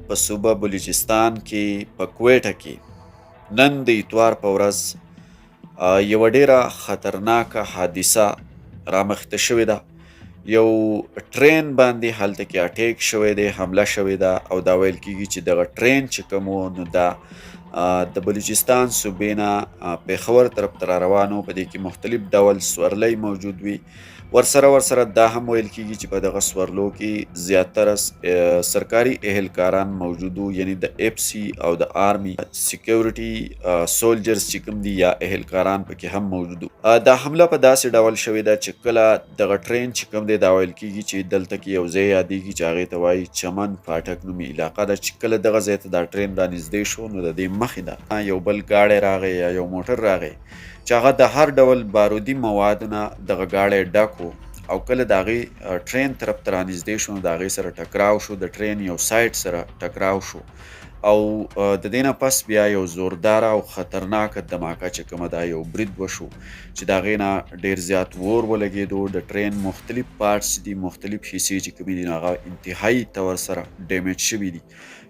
په صوبه بلوچستان کې په کویټه کې نن د اتوار په ورځ یوه ډیره خطرناکه حادثه رامخته شوې ده. یو ټرین باندې هلته کې اټیک شوی دی، حمله شوې ده، او دا ویل کیږي چې دغه ټرین چې کوم و نو دا د بلوچستان صوبې نه پېښور طرف ته را روان و. په دې کې مختلف ډول سورلۍ موجود وي. ورسره دا هم ویل کیږي چې په دغه سورلو کې زیاتره سرکاري اهلکاران موجود وو، یعنی د اف سی او د آرمی سیکیورټي سولجرز چې کوم دي یا اهلکاران پکې هم موجود وو. دا حمله په داسې ډول شوې ده چې کله دغه ټرین چې کوم دی دا ویل کیږي چې دلته کې یو ځای یادېږي چې هغې ته وایي چمن پاټک نومي علاقه ده، چې کله دغه ځای ته دا ټرین رانږدې شو نو د دې مخې ده یو بل ګاډی راغی یا یو موټر راغی چې هغه د هر ډول بارودي موادو نه دغه ګاډی ډک و، او کله د هغې ټرین طرف ته رانږدې شو نو د هغې سره ټکراو شو، د ټرین یو سایډ سره ټکراو شو، او د دې نه پس بیا یو زورداره او خطرناکه دماکه چې کومه ده یو برید وشو چې د هغې نه ډېر زیات اور ولګېدو. د ټرین مختلف پارټس دي، مختلف حصې چې کومې دي نو هغه انتهایي طور سره ډیمیج شوي دي،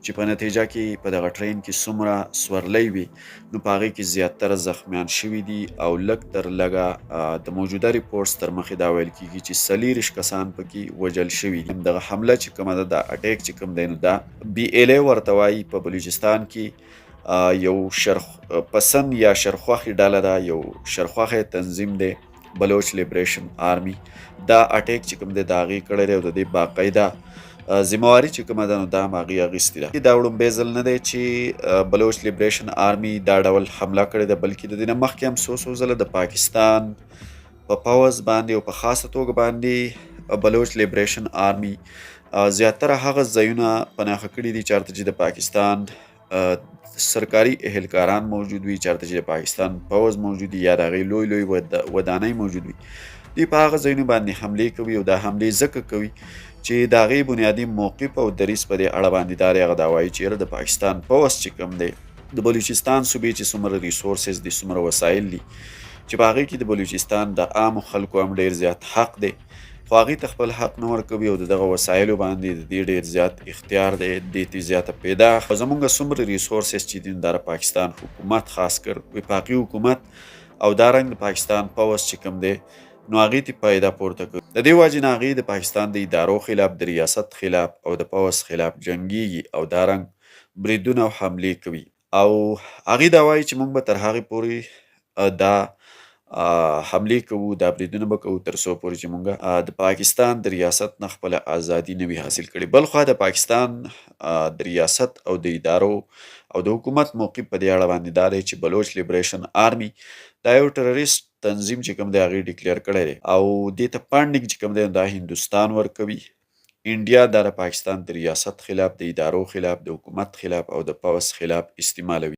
چې په نتیجه کې په دغه ټرین کې څومره سورلۍ وي نو په هغې کې زیاتره زخمیان شوي دي، او لږ تر لږه د موجوده ریپورټس تر مخې دا ویل کېږي چې 40 کسان پکې وژل شوي دي. دغه حمله چې کومه ده دا اټیک چې کوم دی نو دا بي ایل ای ورته وایي. په بلوچستان کې یو شرپسند یا شرخوښې ډله ده، یو شرخوښی تنظیم دی بلوچ لیبریشن آرمی. دا اټیک چې کوم دی د هغې کړی دی او د دې باقاعده ذمهواري چې کومه ده نو دا هم هغې اخیستې ده. دا وړومبی ځل نه دی چې بلوچ لیبریشن آرمی دا ډول حمله کړې ده، بلکې د دې نه مخکې هم څو ځله د پاکستان په پوځ باندې او په خاصه توګه باندې بلوچ لیبریشن آرمی زیاتره هغه ځایونه پناهه کړي دي چېرته چې د پاکستان سرکاري اهلکاران موجود وي، چېرته چې د پاکستان پوځ موجود وي یا د هغې لوی ودانۍ موجود وي. دوی په هغه ځایونو باندې حملې کوي، او دا حملې ځکه کوي چې د هغې بنیادي موقف او دریځ په دې اړه باندې دا دی هغه دا وایي چې یاره د پاکستان پوځ چې کوم دی د بلوچستان صوبې چې څومره ریسورسز دي، څومره وسایل دي، چې په هغې کې د بلوچستان د عامو خلکو هم ډېر زیات حق دی، خو هغې ته خپل حق نه ورکوي، او د دغه وسایلو باندې د دې ډېر زیات اختیار دی، دې ته زیاته پیدا. خو زمونږ څومره ریسورسز چې دي دا د پاکستان حکومت خاص کر وفاقي حکومت او دارنګ د پاکستان پوځ چې کوم دی نو هغې ته پیدا پورته کوي. د دې وجې نه هغې د پاکستان د ادارو خلاف، د ریاست خلاف او د پوځ خلاف جنګیږي او دارنګ بریدونه او حملې کوي. او هغې دا وایي چې موږ به تر هغې پورې دا حملې کوو، دا بریدونه به کوو تر څو پورې چې موږ د پاکستان د ریاست نه خپله ازادي نه وي حاصل کړې. بل خوا د پاکستان د ریاست او د ادارو او د حکومت موقف په دې اړه باندې دا دی چې بلوچ لیبریشن آرمی دا یو ټرریسټ تنظیم چې کوم دی هغې ډیکلیر کړی دی، او دې ته فنډینګ چې کوم دی دا هندوستان ورکوي. انډیا دا د پاکستان د ریاست خلاف، د ادارو خلاف، د حکومت خلاف او د پوځ خلاف استعمالوي.